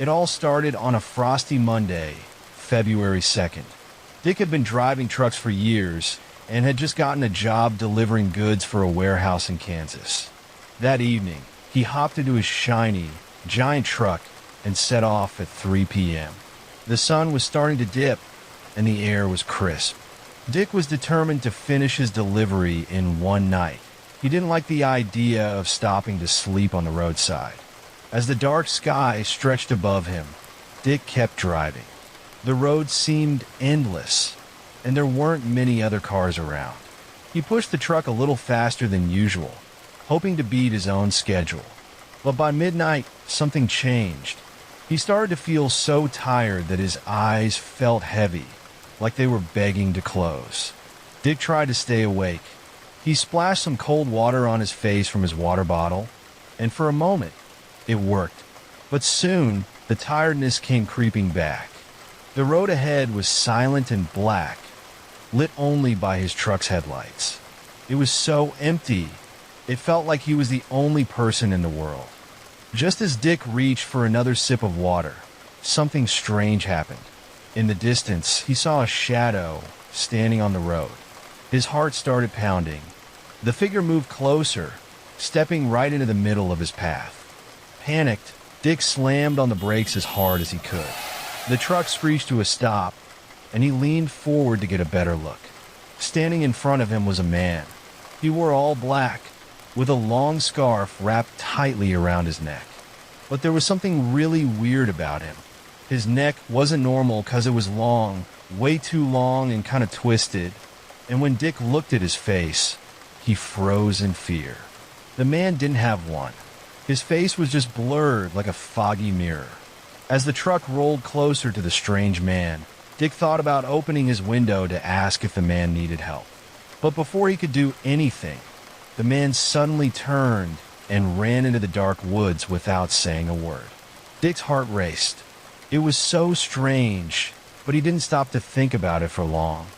It all started on a frosty Monday, February 2nd. Dick had been driving trucks for years and had just gotten a job delivering goods for a warehouse in Kansas. That evening, he hopped into his shiny, giant truck and set off at 3 p.m. The sun was starting to dip and the air was crisp. Dick was determined to finish his delivery in one night. He didn't like the idea of stopping to sleep on the roadside. As the dark sky stretched above him, Dick kept driving. The road seemed endless, and there weren't many other cars around. He pushed the truck a little faster than usual, hoping to beat his own schedule. But by midnight, something changed. He started to feel so tired that his eyes felt heavy, like they were begging to close. Dick tried to stay awake. He splashed some cold water on his face from his water bottle, and for a moment, it worked. But soon, the tiredness came creeping back. The road ahead was silent and black, lit only by his truck's headlights. It was so empty, it felt like he was the only person in the world. Just as Dick reached for another sip of water, something strange happened. In the distance, he saw a shadow standing on the road. His heart started pounding. The figure moved closer, stepping right into the middle of his path. Panicked, Dick slammed on the brakes as hard as he could. The truck screeched to a stop, and he leaned forward to get a better look. Standing in front of him was a man. He wore all black, with a long scarf wrapped tightly around his neck. But there was something really weird about him. His neck wasn't normal because it was long, way too long and kind of twisted, and when Dick looked at his face, he froze in fear. The man didn't have one. His face was just blurred like a foggy mirror. As the truck rolled closer to the strange man, Dick thought about opening his window to ask if the man needed help. But before he could do anything, the man suddenly turned and ran into the dark woods without saying a word. Dick's heart raced. It was so strange, but he didn't stop to think about it for long.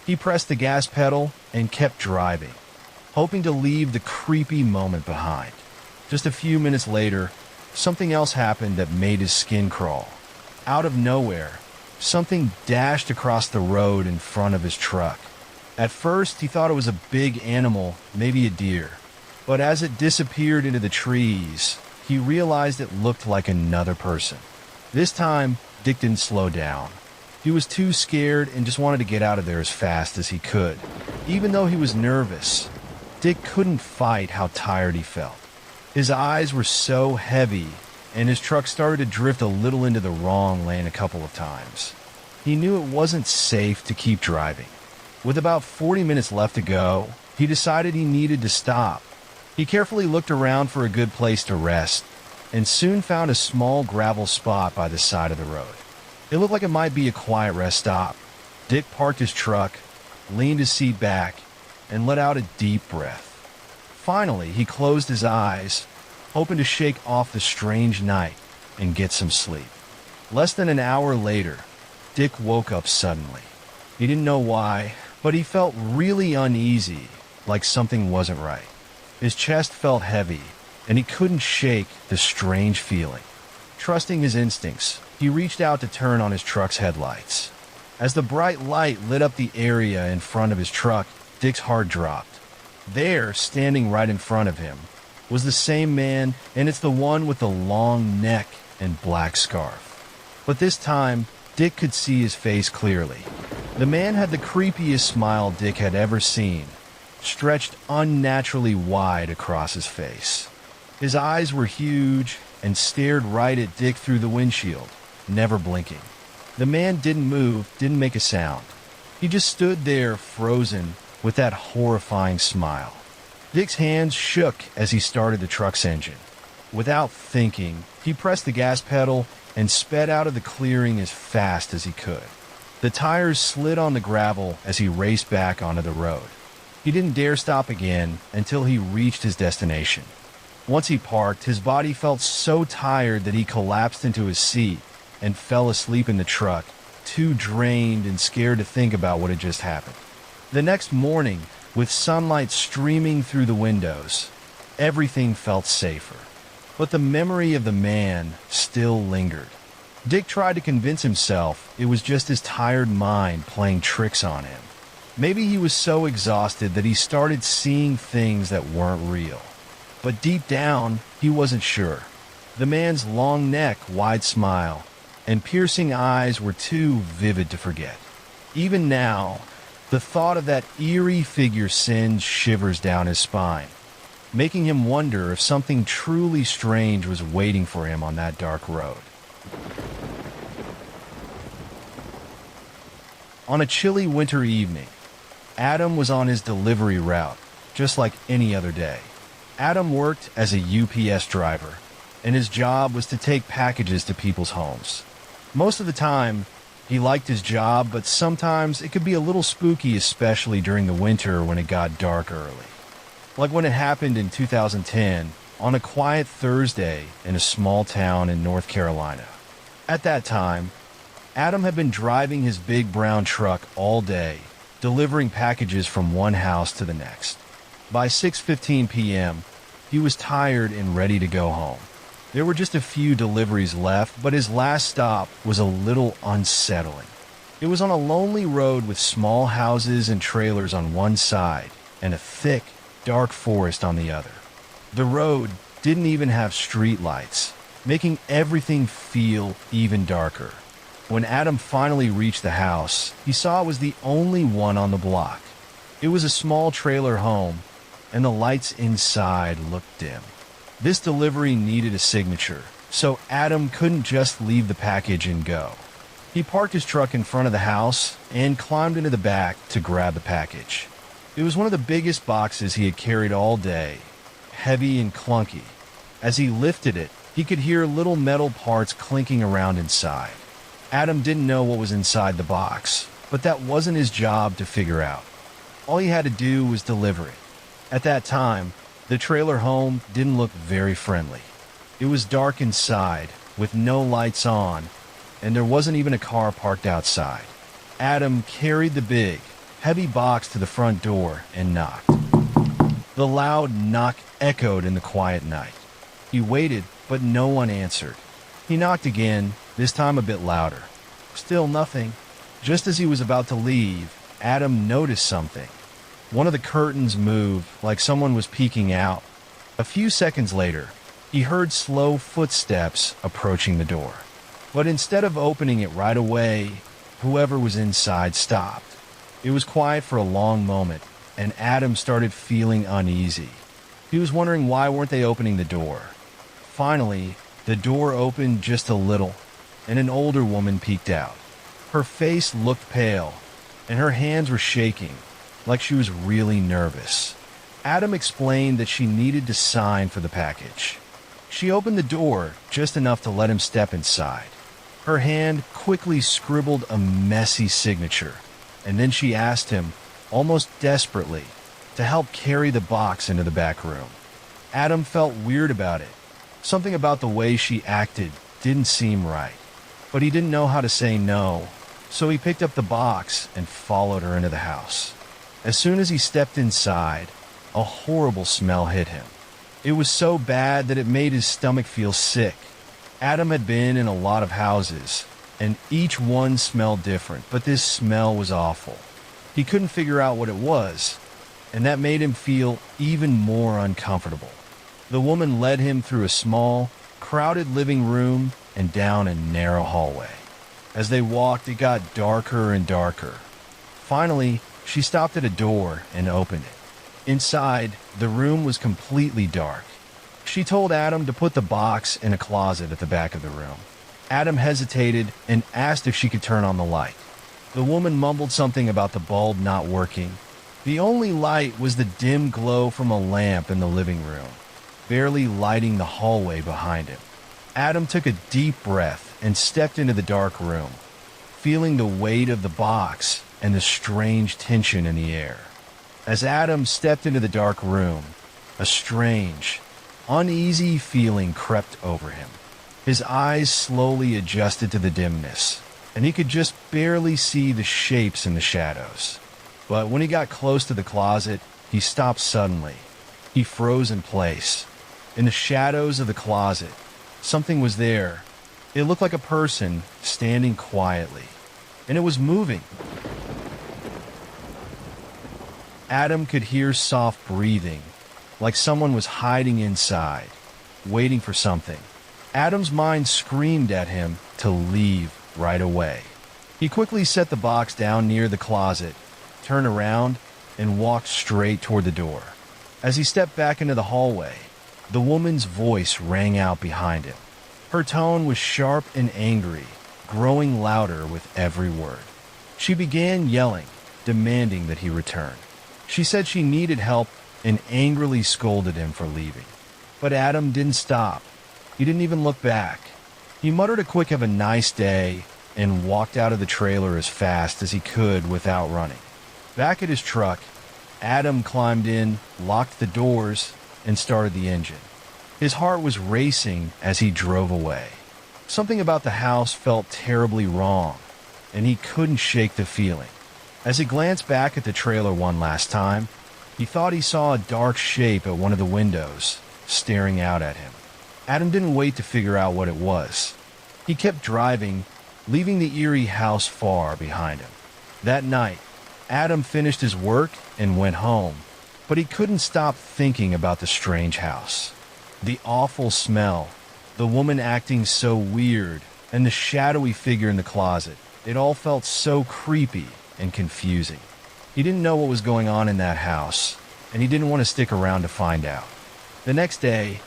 He pressed the gas pedal and kept driving, hoping to leave the creepy moment behind. Just a few minutes later, something else happened that made his skin crawl. Out of nowhere, something dashed across the road in front of his truck. At first, he thought it was a big animal, maybe a deer. But as it disappeared into the trees, he realized it looked like another person. This time, Dick didn't slow down. He was too scared and just wanted to get out of there as fast as he could. Even though he was nervous, Dick couldn't fight how tired he felt. His eyes were so heavy, and his truck started to drift a little into the wrong lane a couple of times. He knew it wasn't safe to keep driving. With about 40 minutes left to go, he decided he needed to stop. He carefully looked around for a good place to rest, and soon found a small gravel spot by the side of the road. It looked like it might be a quiet rest stop. Dick parked his truck, leaned his seat back, and let out a deep breath. Finally, he closed his eyes, hoping to shake off the strange night and get some sleep. Less than an hour later, Dick woke up suddenly. He didn't know why, but he felt really uneasy, like something wasn't right. His chest felt heavy, and he couldn't shake the strange feeling. Trusting his instincts, he reached out to turn on his truck's headlights. As the bright light lit up the area in front of his truck, Dick's heart dropped. There, standing right in front of him, was the same man, and it's the one with the long neck and black scarf. But this time, Dick could see his face clearly. The man had the creepiest smile Dick had ever seen, stretched unnaturally wide across his face. His eyes were huge and stared right at Dick through the windshield, never blinking. The man didn't move, didn't make a sound. He just stood there, frozen, with that horrifying smile. Dick's hands shook as he started the truck's engine. Without thinking, he pressed the gas pedal and sped out of the clearing as fast as he could. The tires slid on the gravel as he raced back onto the road. He didn't dare stop again until he reached his destination. Once he parked, his body felt so tired that he collapsed into his seat and fell asleep in the truck, too drained and scared to think about what had just happened. The next morning, with sunlight streaming through the windows, everything felt safer. But the memory of the man still lingered. Dick tried to convince himself it was just his tired mind playing tricks on him. Maybe he was so exhausted that he started seeing things that weren't real. But deep down, he wasn't sure. The man's long neck, wide smile, and piercing eyes were too vivid to forget. Even now, the thought of that eerie figure sends shivers down his spine, making him wonder if something truly strange was waiting for him on that dark road. On a chilly winter evening, Adam was on his delivery route, just like any other day. Adam worked as a UPS driver, and his job was to take packages to people's homes. Most of the time, he liked his job, but sometimes it could be a little spooky, especially during the winter when it got dark early. Like when it happened in 2010, on a quiet Thursday in a small town in North Carolina. At that time, Adam had been driving his big brown truck all day, delivering packages from one house to the next. By 6:15 p.m., he was tired and ready to go home. There were just a few deliveries left, but his last stop was a little unsettling. It was on a lonely road with small houses and trailers on one side and a thick, dark forest on the other. The road didn't even have street lights, making everything feel even darker. When Adam finally reached the house, he saw it was the only one on the block. It was a small trailer home, and the lights inside looked dim. This delivery needed a signature, so Adam couldn't just leave the package and go. He parked his truck in front of the house and climbed into the back to grab the package. It was one of the biggest boxes he had carried all day, heavy and clunky. As he lifted it, he could hear little metal parts clinking around inside. Adam didn't know what was inside the box, but that wasn't his job to figure out. All he had to do was deliver it. At that time, the trailer home didn't look very friendly. It was dark inside, with no lights on, and there wasn't even a car parked outside. Adam carried the big, heavy box to the front door and knocked. The loud knock echoed in the quiet night. He waited, but no one answered. He knocked again, this time a bit louder. Still nothing. Just as he was about to leave, Adam noticed something. One of the curtains moved, like someone was peeking out. A few seconds later, he heard slow footsteps approaching the door. But instead of opening it right away, whoever was inside stopped. It was quiet for a long moment, and Adam started feeling uneasy. He was wondering why weren't they opening the door. Finally, the door opened just a little, and an older woman peeked out. Her face looked pale, and her hands were shaking, like she was really nervous. Adam explained that she needed to sign for the package. She opened the door just enough to let him step inside. Her hand quickly scribbled a messy signature, and then she asked him, almost desperately, to help carry the box into the back room. Adam felt weird about it. Something about the way she acted didn't seem right. But he didn't know how to say no, so he picked up the box and followed her into the house. As soon as he stepped inside, a horrible smell hit him. It was so bad that it made his stomach feel sick. Adam had been in a lot of houses, and each one smelled different, but this smell was awful. He couldn't figure out what it was, and that made him feel even more uncomfortable. The woman led him through a small, crowded living room and down a narrow hallway. As they walked, it got darker and darker. Finally, she stopped at a door and opened it. Inside, the room was completely dark. She told Adam to put the box in a closet at the back of the room. Adam hesitated and asked if she could turn on the light. The woman mumbled something about the bulb not working. The only light was the dim glow from a lamp in the living room, barely lighting the hallway behind him. Adam took a deep breath and stepped into the dark room, feeling the weight of the box and the strange tension in the air. As Adam stepped into the dark room, a strange, uneasy feeling crept over him. His eyes slowly adjusted to the dimness, and he could just barely see the shapes in the shadows. But when he got close to the closet, he stopped suddenly. He froze in place. In the shadows of the closet, something was there, It looked like a person standing quietly, and it was moving. Adam could hear soft breathing, like someone was hiding inside, waiting for something. Adam's mind screamed at him to leave right away. He quickly set the box down near the closet, turned around, and walked straight toward the door. As he stepped back into the hallway, the woman's voice rang out behind him. Her tone was sharp and angry, growing louder with every word. She began yelling, demanding that he return. She said she needed help and angrily scolded him for leaving. But Adam didn't stop. He didn't even look back. He muttered a quick "have a nice day" and walked out of the trailer as fast as he could without running. Back at his truck, Adam climbed in, locked the doors, and started the engine. His heart was racing as he drove away. Something about the house felt terribly wrong, and he couldn't shake the feeling. As he glanced back at the trailer one last time, he thought he saw a dark shape at one of the windows, staring out at him. Adam didn't wait to figure out what it was. He kept driving, leaving the Eerie house far behind him. That night, Adam finished his work and went home, but he couldn't stop thinking about the strange house. The awful smell, the woman acting so weird, and the shadowy figure in the closet. It all felt so creepy and confusing. He didn't know what was going on in that house, and he didn't want to stick around to find out. The next day,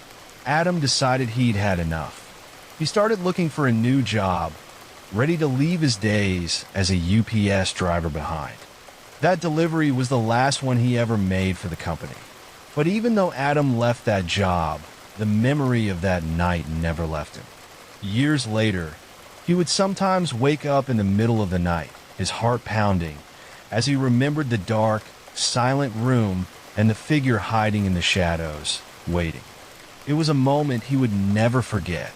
Adam decided he'd had enough. He started looking for a new job, ready to leave his days as a UPS driver behind. That delivery was the last one he ever made for the company. But even though Adam left that job, the memory of that night never left him. Years later, he would sometimes wake up in the middle of the night, his heart pounding, as he remembered the dark, silent room and the figure hiding in the shadows, waiting. It was a moment he would never forget.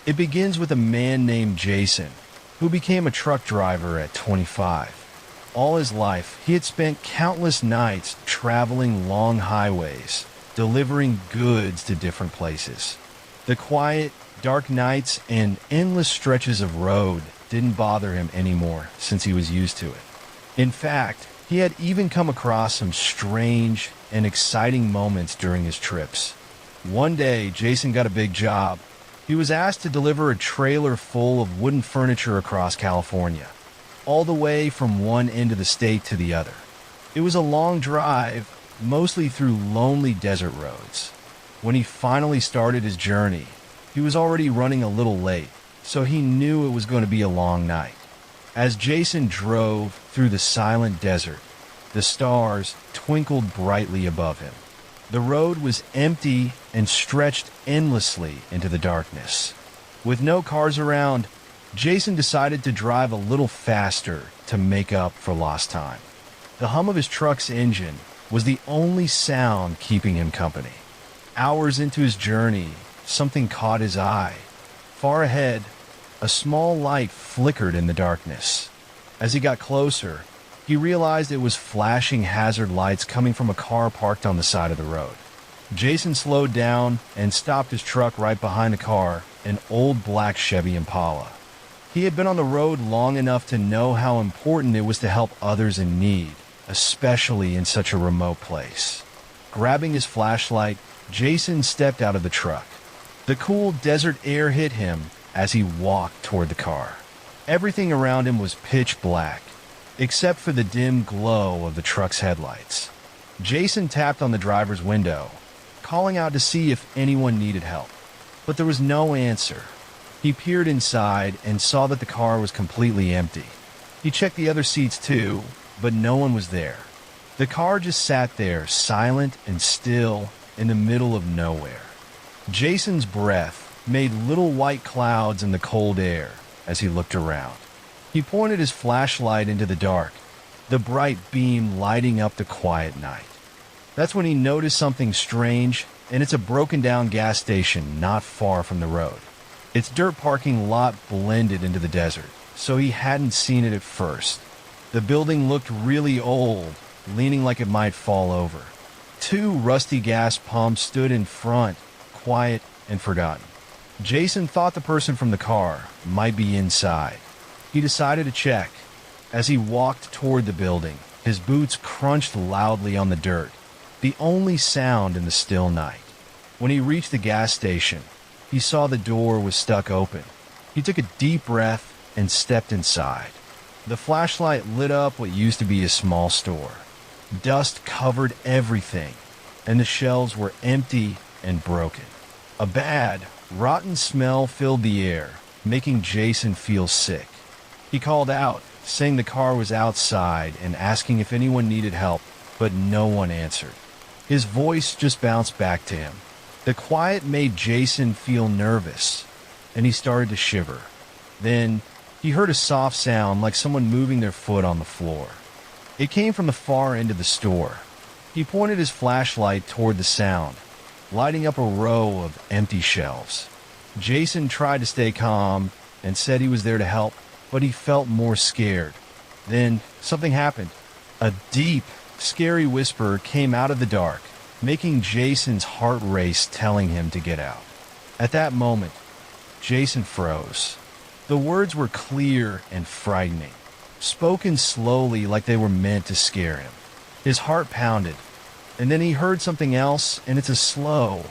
It begins with a man named Jason, who became a truck driver at 25. All his life, he had spent countless nights traveling long highways, delivering goods to different places. The quiet, dark nights and endless stretches of road didn't bother him anymore since he was used to it. In fact, he had even come across some strange and exciting moments during his trips. One day, Jason got a big job. He was asked to deliver a trailer full of wooden furniture across California, all the way from one end of the state to the other. It was a long drive, mostly through lonely desert roads. When he finally started his journey, he was already running a little late, so he knew it was going to be a long night. As Jason drove through the silent desert, the stars twinkled brightly above him. The road was empty and stretched endlessly into the darkness. With no cars around, Jason decided to drive a little faster to make up for lost time. The hum of his truck's engine was the only sound keeping him company. Hours into his journey, something caught his eye. Far ahead, a small light flickered in the darkness. As he got closer, he realized it was flashing hazard lights coming from a car parked on the side of the road. Jason slowed down and stopped his truck right behind the car, an old black Chevy Impala. He had been on the road long enough to know how important it was to help others in need, especially in such a remote place. Grabbing his flashlight, Jason stepped out of the truck. The cool desert air hit him as he walked toward the car. Everything around him was pitch black, except for the dim glow of the truck's headlights. Jason tapped on the driver's window, calling out to see if anyone needed help. But there was no answer. He peered inside and saw that the car was completely empty. He checked the other seats too, but no one was there. The car just sat there, silent and still, in the middle of nowhere. Jason's breath made little white clouds in the cold air as he looked around. He pointed his flashlight into the dark, the bright beam lighting up the quiet night. That's when he noticed something strange, and it's a broken-down gas station not far from the road. Its dirt parking lot blended into the desert, so he hadn't seen it at first. The building looked really old, leaning like it might fall over. Two rusty gas pumps stood in front, quiet and forgotten. Jason thought the person from the car might be inside. He decided to check. As he walked toward the building, his boots crunched loudly on the dirt, the only sound in the still night. When he reached the gas station, he saw the door was stuck open. He took a deep breath and stepped inside. The flashlight lit up what used to be a small store. Dust covered everything, and the shelves were empty and broken. A bad, rotten smell filled the air, making Jason feel sick. He called out, saying the car was outside and asking if anyone needed help, but no one answered. His voice just bounced back to him. The quiet made Jason feel nervous, and he started to shiver. Then, he heard a soft sound like someone moving their foot on the floor. It came from the far end of the store. He pointed his flashlight toward the sound, lighting up a row of empty shelves. Jason tried to stay calm and said he was there to help, but he felt more scared. Then, something happened. A deep, scary whisper came out of the dark, making Jason's heart race, telling him to get out. At that moment, Jason froze. The words were clear and frightening, spoken slowly like they were meant to scare him. His heart pounded, and then he heard something else, and it's a slow,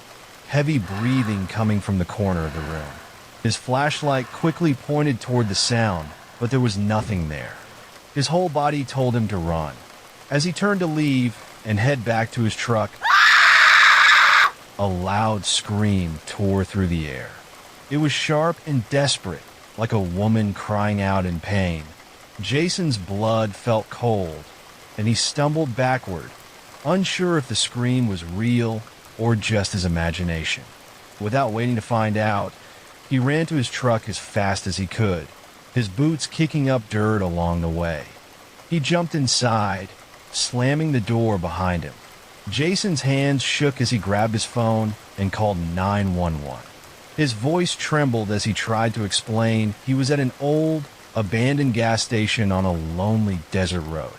heavy breathing coming from the corner of the room. His flashlight quickly pointed toward the sound, but there was nothing there. His whole body told him to run. As he turned to leave and head back to his truck, a loud scream tore through the air. It was sharp and desperate, like a woman crying out in pain. Jason's blood felt cold, and he stumbled backward, unsure if the scream was real or just his imagination. Without waiting to find out, he ran to his truck as fast as he could, his boots kicking up dirt along the way. He jumped inside, slamming the door behind him. Jason's hands shook as he grabbed his phone and called 911. His voice trembled as he tried to explain he was at an old, abandoned gas station on a lonely desert road.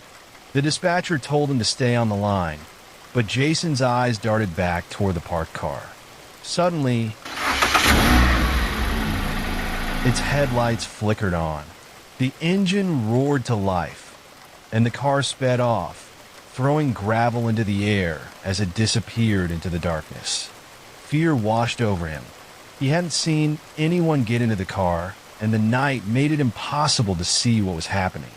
The dispatcher told him to stay on the line, but Jason's eyes darted back toward the parked car. Suddenly, its headlights flickered on. The engine roared to life, and the car sped off, throwing gravel into the air as it disappeared into the darkness. Fear washed over him. He hadn't seen anyone get into the car, and the night made it impossible to see what was happening.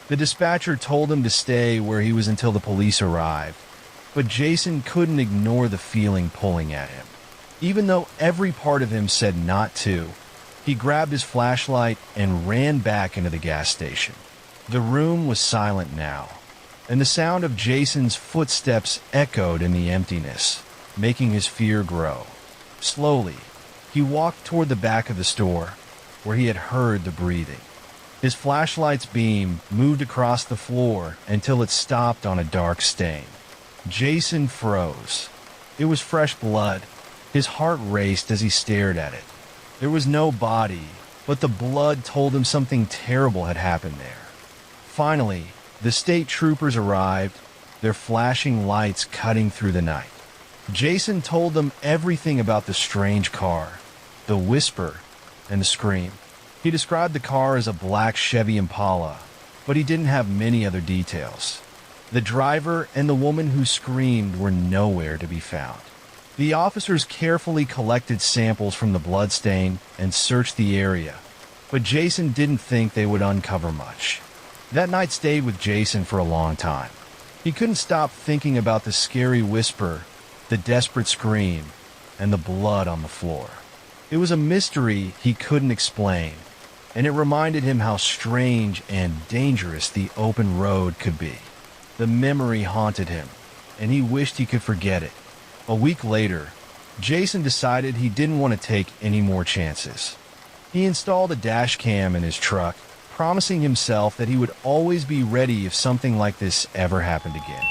The dispatcher told him to stay where he was until the police arrived, but Jason couldn't ignore the feeling pulling at him. Even though every part of him said not to, he grabbed his flashlight and ran back into the gas station. The room was silent now, and the sound of Jason's footsteps echoed in the emptiness, making his fear grow. Slowly, he walked toward the back of the store, where he had heard the breathing. His flashlight's beam moved across the floor until it stopped on a dark stain. Jason froze. It was fresh blood. His heart raced as he stared at it. There was no body, but the blood told him something terrible had happened there. Finally, the state troopers arrived, their flashing lights cutting through the night. Jason told them everything about the strange car, the whisper, and the scream. He described the car as a black Chevy Impala, but he didn't have many other details. The driver and the woman who screamed were nowhere to be found. The officers carefully collected samples from the bloodstain and searched the area, but Jason didn't think they would uncover much. That night stayed with Jason for a long time. He couldn't stop thinking about the scary whisper, the desperate scream, and the blood on the floor. It was a mystery he couldn't explain, and it reminded him how strange and dangerous the open road could be. The memory haunted him, and he wished he could forget it. A week later, Jason decided he didn't want to take any more chances. He installed a dash cam in his truck, promising himself that he would always be ready if something like this ever happened again.